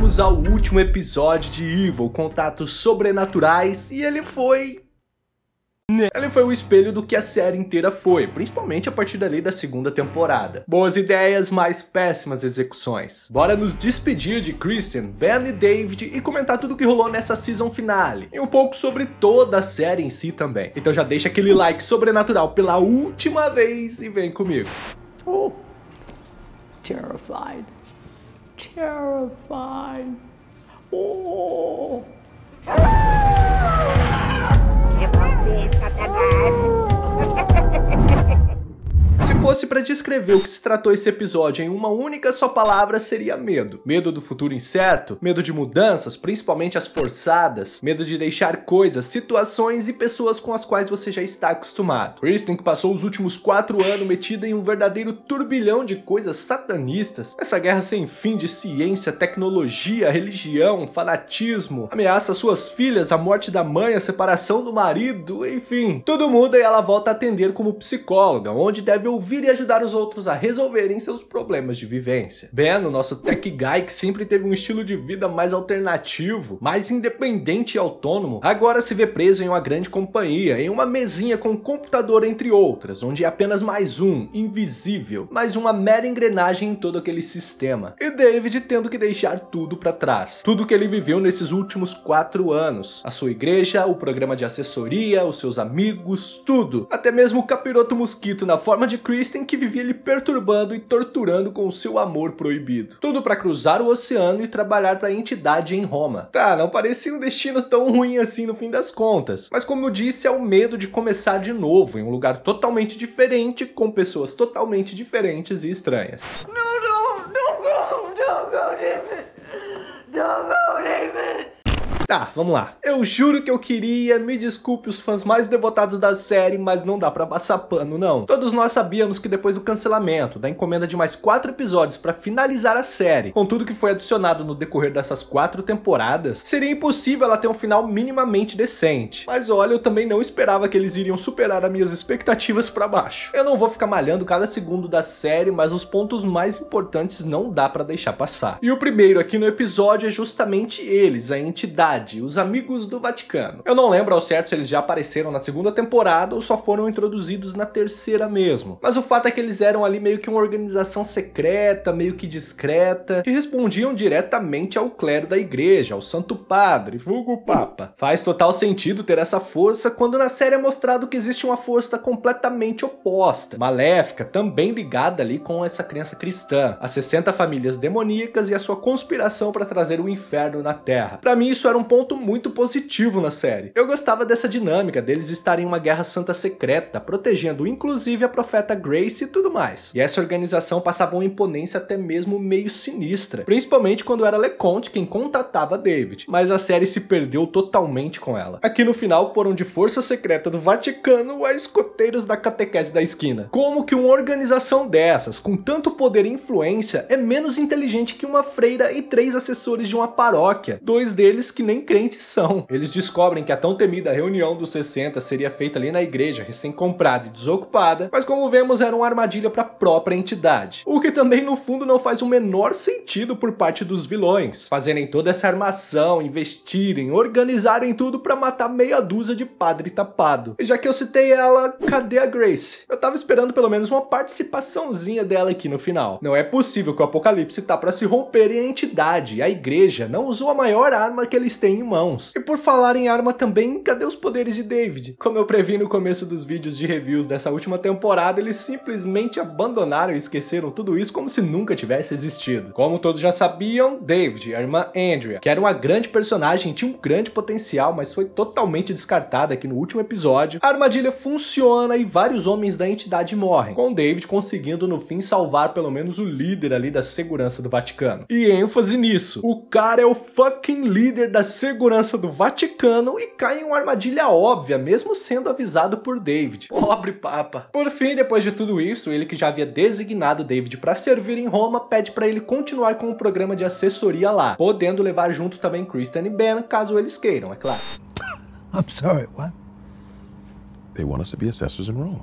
chegamos ao último episódio de Evil, Contatos Sobrenaturais, e ele foi o espelho do que a série inteira foi, principalmente a partir dali da segunda temporada. Boas ideias, mas péssimas execuções. Bora nos despedir de Kristen, Ben e David e comentar tudo o que rolou nessa season finale, e um pouco sobre toda a série em si também. Então já deixa aquele like sobrenatural pela última vez e vem comigo. Oh, terrified. Terrified. Oh. Se fosse para descrever o que se tratou esse episódio em uma única só palavra, seria medo. Medo do futuro incerto, medo de mudanças, principalmente as forçadas, medo de deixar coisas, situações e pessoas com as quais você já está acostumado. Kristen, que passou os últimos 4 anos metida em um verdadeiro turbilhão de coisas satanistas, essa guerra sem fim de ciência, tecnologia, religião, fanatismo, ameaça suas filhas, a morte da mãe, a separação do marido, enfim. Tudo muda e ela volta a atender como psicóloga, onde deve ouvir e ajudar os outros a resolverem seus problemas de vivência. Ben, o nosso tech guy que sempre teve um estilo de vida mais alternativo, mais independente e autônomo, agora se vê preso em uma grande companhia, em uma mesinha com um computador entre outras, onde é apenas mais um, invisível, mais uma mera engrenagem em todo aquele sistema. E David tendo que deixar tudo pra trás. Tudo que ele viveu nesses últimos 4 anos. A sua igreja, o programa de assessoria, os seus amigos, tudo. Até mesmo o capiroto mosquito na forma de Kristen, que vivia lhe perturbando e torturando com o seu amor proibido. Tudo pra cruzar o oceano e trabalhar pra entidade em Roma. Tá, não parecia um destino tão ruim assim no fim das contas. Mas como eu disse, é o medo de começar de novo, em um lugar totalmente diferente, com pessoas totalmente diferentes e estranhas. Don't go, David. Don't go, David. Tá, vamos lá. Eu juro que eu queria, me desculpe os fãs mais devotados da série, mas não dá pra passar pano, não. Todos nós sabíamos que depois do cancelamento, da encomenda de mais 4 episódios pra finalizar a série, com tudo que foi adicionado no decorrer dessas 4 temporadas, seria impossível ela ter um final minimamente decente. Mas olha, eu também não esperava que eles iriam superar as minhas expectativas pra baixo. Eu não vou ficar malhando cada segundo da série, mas os pontos mais importantes não dá pra deixar passar. E o primeiro aqui no episódio é justamente eles, a entidade, os amigos do Vaticano. Eu não lembro ao certo se eles já apareceram na segunda temporada ou só foram introduzidos na terceira mesmo. Mas o fato é que eles eram ali meio que uma organização secreta, meio que discreta, que respondiam diretamente ao clero da igreja, ao Santo Padre, vulgo Papa. Faz total sentido ter essa força quando na série é mostrado que existe uma força completamente oposta, maléfica, também ligada ali com essa crença cristã, as 60 famílias demoníacas e a sua conspiração para trazer o inferno na Terra. Pra mim isso era um ponto muito positivo na série. Eu gostava dessa dinâmica deles estarem em uma guerra santa secreta, protegendo inclusive a profeta Grace e tudo mais. E essa organização passava uma imponência até mesmo meio sinistra, principalmente quando era LeConte quem contatava David, mas a série se perdeu totalmente com ela. Aqui no final foram de força secreta do Vaticano a escoteiros da catequese da esquina. Como que uma organização dessas, com tanto poder e influência, é menos inteligente que uma freira e 3 assessores de uma paróquia, 2 deles que nem crentes são. Eles descobrem que a tão temida reunião dos 60 seria feita ali na igreja, recém-comprada e desocupada, mas como vemos era uma armadilha para a própria entidade. O que também no fundo não faz o menor sentido por parte dos vilões, fazerem toda essa armação, investirem, organizarem tudo para matar meia dúzia de padre tapado. E já que eu citei ela, cadê a Grace? Eu tava esperando pelo menos uma participaçãozinha dela aqui no final. Não é possível que o apocalipse tá para se romper e a entidade, a igreja, não usou a maior arma que eles têm em mãos. E por falar em arma também, cadê os poderes de David? Como eu previ no começo dos vídeos de reviews dessa última temporada, eles simplesmente abandonaram e esqueceram tudo isso como se nunca tivesse existido. Como todos já sabiam, David, a irmã Andrea, que era uma grande personagem, tinha um grande potencial, mas foi totalmente descartada aqui no último episódio. A armadilha funciona e vários homens da entidade morrem, com David conseguindo no fim salvar pelo menos o líder ali da segurança do Vaticano. E ênfase nisso, o cara é o fucking líder da segurança do Vaticano e cai em uma armadilha óbvia, mesmo sendo avisado por David. Pobre Papa. Por fim, depois de tudo isso, ele que já havia designado David para servir em Roma, pede para ele continuar com o programa de assessoria lá, podendo levar junto também Kristen e Ben, caso eles queiram, é claro. I'm sorry, what? They want us to be assessors in Rome.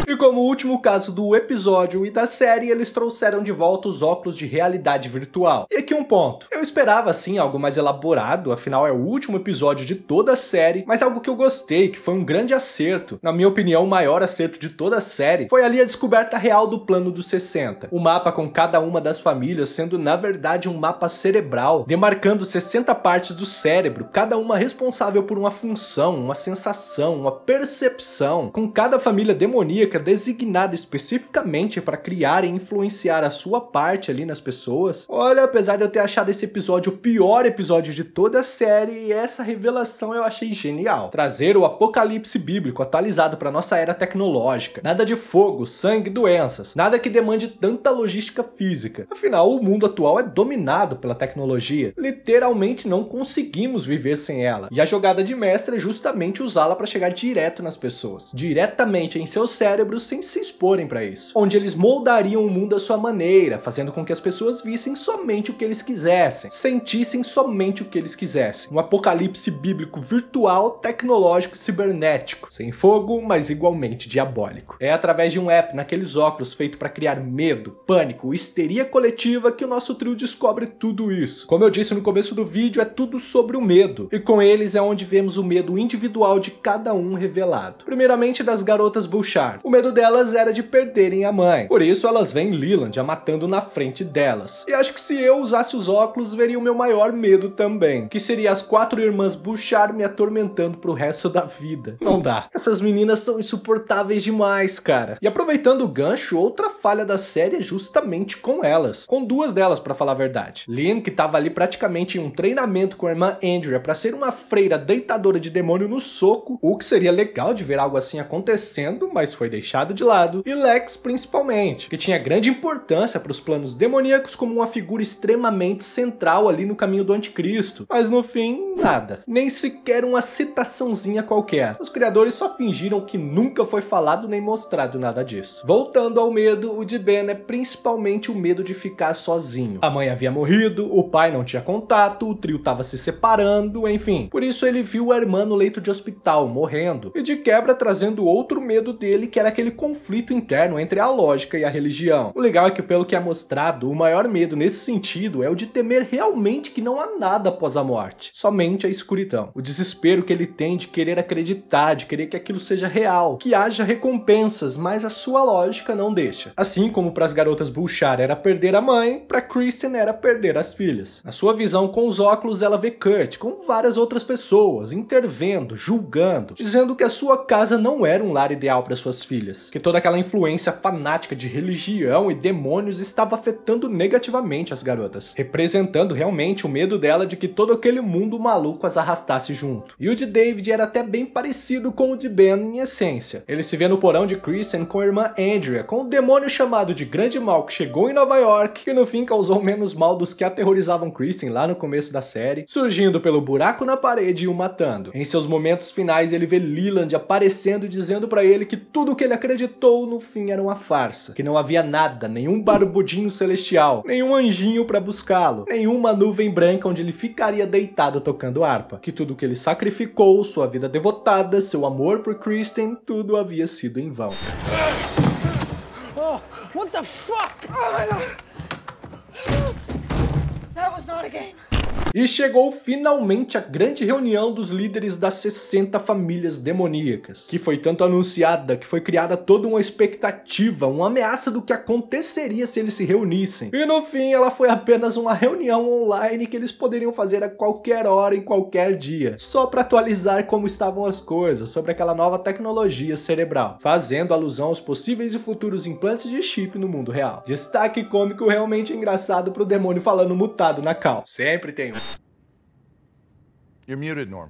E como último caso do episódio e da série, eles trouxeram de volta os óculos de realidade virtual. E aqui um ponto. Eu esperava sim algo mais elaborado, afinal é o último episódio de toda a série, mas algo que eu gostei, que foi um grande acerto, na minha opinião o maior acerto de toda a série, foi ali a descoberta real do plano dos 60. O mapa com cada uma das famílias sendo na verdade um mapa cerebral, demarcando 60 partes do cérebro, cada uma responsável por uma função, uma sensação, uma percepção, com cada família demoníaca designada especificamente para criar e influenciar a sua parte ali nas pessoas. Olha, apesar de eu ter achado esse episódio o pior episódio de toda a série, essa revelação eu achei genial. Trazer o apocalipse bíblico atualizado para nossa era tecnológica. Nada de fogo, sangue, doenças. Nada que demande tanta logística física. Afinal, o mundo atual é dominado pela tecnologia. Literalmente não conseguimos viver sem ela. E a jogada de mestre é justamente usá-la para chegar direto nas pessoas. Diretamente em seus cérebros sem se exporem para isso. Onde eles moldariam o mundo à sua maneira, fazendo com que as pessoas vissem somente o que eles quisessem. Sentissem somente o que eles quisessem. Um apocalipse bíblico virtual, tecnológico e cibernético. Sem fogo, mas igualmente diabólico. É através de um app naqueles óculos feito para criar medo, pânico, histeria coletiva que o nosso trio descobre tudo isso. Como eu disse no começo do vídeo, é tudo sobre o medo. E com eles é onde vemos o medo individual de cada um revelado. Primeiramente das garotas Bouchard. O medo delas era de perderem a mãe. Por isso elas veem Leland a matando na frente delas. E acho que se eu usasse os óculos, veria o meu maior medo também. Que seria as 4 irmãs Bouchard me atormentando pro resto da vida. Não dá. Essas meninas são insuportáveis demais, cara. E aproveitando o gancho, outra falha da série é justamente com elas. Com 2 delas, pra falar a verdade. Lynn, que tava ali praticamente em um treinamento com a irmã Andrea pra ser uma freira deitadora de demônio no soco, o que seria legal de ver algo assim acontecendo, mas foi deixado de lado. E Lex, principalmente, que tinha grande importância para os planos demoníacos como uma figura extremamente central ali no caminho do anticristo. Mas no fim, nada. Nem sequer uma citaçãozinha qualquer. Os criadores só fingiram que nunca foi falado nem mostrado nada disso. Voltando ao medo, o de Ben é principalmente o medo de ficar sozinho. A mãe havia morrido, o pai não tinha contato, o trio tava se separando, enfim. Por isso ele viu a irmã no leito de hospital, morrendo. E de quebra trazendo outro medo dele, que era aquele conflito interno entre a lógica e a religião. O legal é que, pelo que é mostrado, o maior medo nesse sentido é o de temer realmente que não há nada após a morte. Somente a escuridão. O desespero que ele tem de querer acreditar, de querer que aquilo seja real, que haja recompensas, mas a sua lógica não deixa. Assim como para as garotas Bouchard era perder a mãe, para Kristen era perder as filhas. Na sua visão com os óculos, ela vê Kurt com várias outras pessoas, intervendo, julgando, dizendo que a sua casa não era um lar ideal para suas filhas, que toda aquela influência fanática de religião e demônios estava afetando negativamente as garotas, representando realmente o medo dela de que todo aquele mundo maluco as arrastasse junto. E o de David era até bem parecido com o de Ben em essência. Ele se vê no porão de Kristen com a irmã Andrea, com o demônio chamado de Grande Mal que chegou em Nova York e no fim causou menos mal dos que aterrorizavam Kristen lá no começo da série, surgindo pelo buraco na parede e o matando. Em seus momentos finais ele vê Leland aparecendo e dizendo pra ele que tudo o que ele acreditou no fim era uma farsa, que não havia nada, nenhum barbudinho celestial, nenhum anjinho pra buscá-lo, nenhuma nuvem branca onde ele ficaria deitado tocando harpa, que tudo que ele sacrificou, sua vida devotada, seu amor por Kristen, tudo havia sido em vão. Oh, what the fuck? Oh my god! That was not a game. E chegou finalmente a grande reunião dos líderes das 60 famílias demoníacas, que foi tanto anunciada que foi criada toda uma expectativa, uma ameaça do que aconteceria se eles se reunissem. E no fim ela foi apenas uma reunião online que eles poderiam fazer a qualquer hora, em qualquer dia, só para atualizar como estavam as coisas sobre aquela nova tecnologia cerebral, fazendo alusão aos possíveis e futuros implantes de chip no mundo real. Destaque cômico realmente engraçado pro demônio falando mutado na cal. Sempre tem um. You're muted, Norm.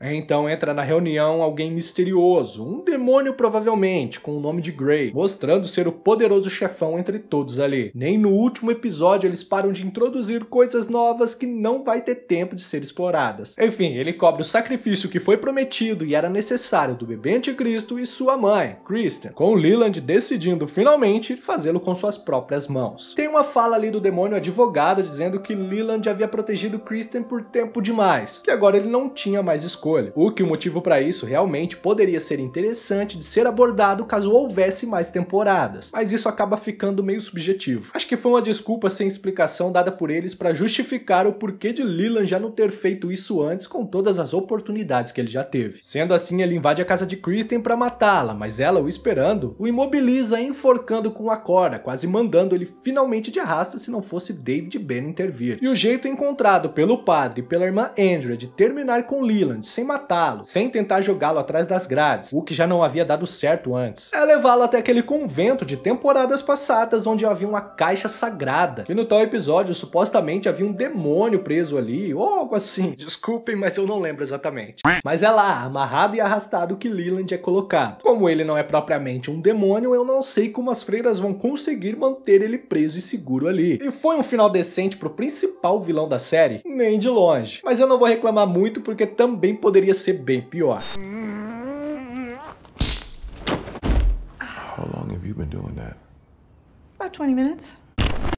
Então entra na reunião alguém misterioso, um demônio provavelmente, com o nome de Grey, mostrando ser o poderoso chefão entre todos ali. Nem no último episódio eles param de introduzir coisas novas que não vai ter tempo de ser exploradas. Enfim, ele cobra o sacrifício que foi prometido e era necessário do bebê anticristo e sua mãe, Kristen, com Leland decidindo finalmente fazê-lo com suas próprias mãos. Tem uma fala ali do demônio advogado dizendo que Leland havia protegido Kristen por tempo demais, que agora ele não tinha mais mais escolha. O motivo para isso realmente poderia ser interessante de ser abordado caso houvesse mais temporadas, mas isso acaba ficando meio subjetivo. Acho que foi uma desculpa sem explicação dada por eles para justificar o porquê de Leland já não ter feito isso antes com todas as oportunidades que ele já teve. Sendo assim, ele invade a casa de Kristen para matá-la, mas ela, o esperando, o imobiliza enforcando com a corda, quase mandando ele finalmente de arrasta se não fosse David e Ben intervir. E o jeito encontrado pelo padre e pela irmã Andrea de terminar com Leland sem matá-lo, sem tentar jogá-lo atrás das grades, o que já não havia dado certo antes, é levá-lo até aquele convento de temporadas passadas onde havia uma caixa sagrada, que no tal episódio supostamente havia um demônio preso ali, ou algo assim. Desculpem, mas eu não lembro exatamente. Mas é lá, amarrado e arrastado, que Leland é colocado. Como ele não é propriamente um demônio, eu não sei como as freiras vão conseguir manter ele preso e seguro ali. E foi um final decente pro principal vilão da série? Nem de longe. Mas eu não vou reclamar muito porque também poderia ser bem pior. How long have you been doing that? About 20 minutes.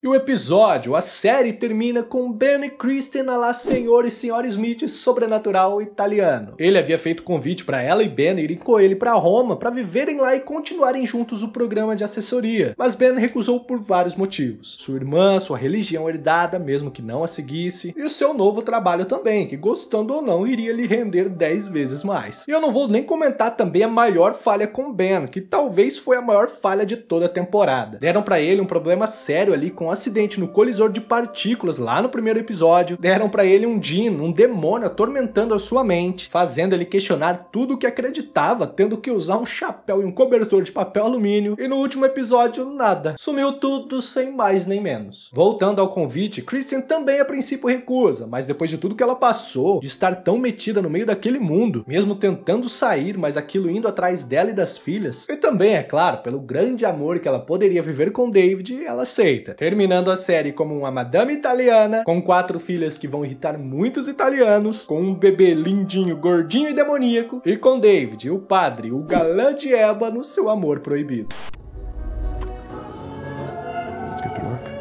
E o episódio, a série, termina com Ben e Kristen a lá Senhor e Senhora Smith sobrenatural italiano. Ele havia feito convite para ela e Ben irem com ele para Roma para viverem lá e continuarem juntos o programa de assessoria. Mas Ben recusou por vários motivos. Sua irmã, sua religião herdada, mesmo que não a seguisse, e o seu novo trabalho também, que gostando ou não, iria lhe render 10 vezes mais. E eu não vou nem comentar também a maior falha com Ben, que talvez foi a maior falha de toda a temporada. Deram para ele um problema sério ali com um acidente no colisor de partículas lá no primeiro episódio, deram pra ele um djinn, um demônio atormentando a sua mente, fazendo ele questionar tudo o que acreditava, tendo que usar um chapéu e um cobertor de papel alumínio, e no último episódio nada, sumiu tudo sem mais nem menos. Voltando ao convite, Kristen também a princípio recusa, mas depois de tudo que ela passou, de estar tão metida no meio daquele mundo, mesmo tentando sair, mas aquilo indo atrás dela e das filhas, e também, é claro, pelo grande amor que ela poderia viver com David, ela aceita. Terminando a série como uma madame italiana, com 4 filhas que vão irritar muitos italianos, com um bebê lindinho, gordinho e demoníaco, e com David, o padre, o galã de ébano, seu amor proibido. Let's get to work.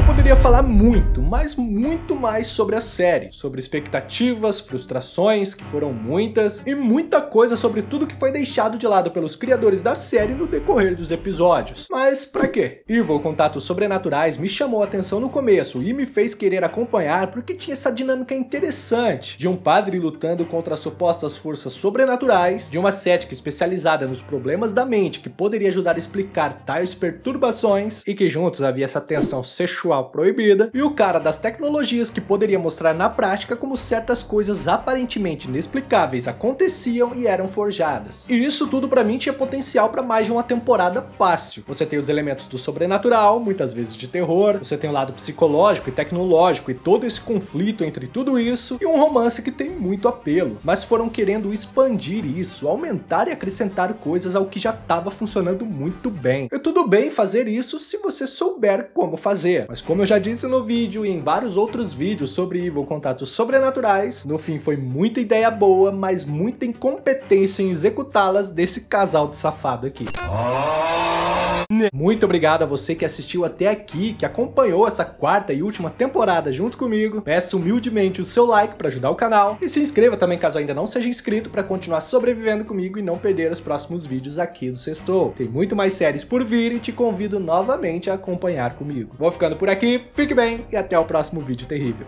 Poderia falar muito, mas muito mais sobre a série, sobre expectativas, frustrações, que foram muitas, e muita coisa sobre tudo que foi deixado de lado pelos criadores da série no decorrer dos episódios. Mas pra quê? Evil Contatos Sobrenaturais me chamou a atenção no começo e me fez querer acompanhar porque tinha essa dinâmica interessante de um padre lutando contra as supostas forças sobrenaturais, de uma cética especializada nos problemas da mente que poderia ajudar a explicar tais perturbações e que juntos havia essa tensão sexual proibida, e o cara das tecnologias que poderia mostrar na prática como certas coisas aparentemente inexplicáveis aconteciam e eram forjadas. E isso tudo pra mim tinha potencial pra mais de uma temporada fácil. Você tem os elementos do sobrenatural, muitas vezes de terror, você tem o lado psicológico e tecnológico e todo esse conflito entre tudo isso, e um romance que tem muito apelo, mas foram querendo expandir isso, aumentar e acrescentar coisas ao que já estava funcionando muito bem. E tudo bem fazer isso se você souber como fazer, mas como eu já disse no vídeo e em vários outros vídeos sobre Evil Contatos Sobrenaturais, no fim foi muita ideia boa, mas muita incompetência em executá-las desse casal de safado aqui. Muito obrigado a você que assistiu até aqui, que acompanhou essa 4ª e última temporada junto comigo. Peço humildemente o seu like para ajudar o canal e se inscreva também caso ainda não seja inscrito para continuar sobrevivendo comigo e não perder os próximos vídeos aqui do Sextou. Tem muito mais séries por vir e te convido novamente a acompanhar comigo. Vou ficando por aqui, fique bem e até o próximo vídeo terrível.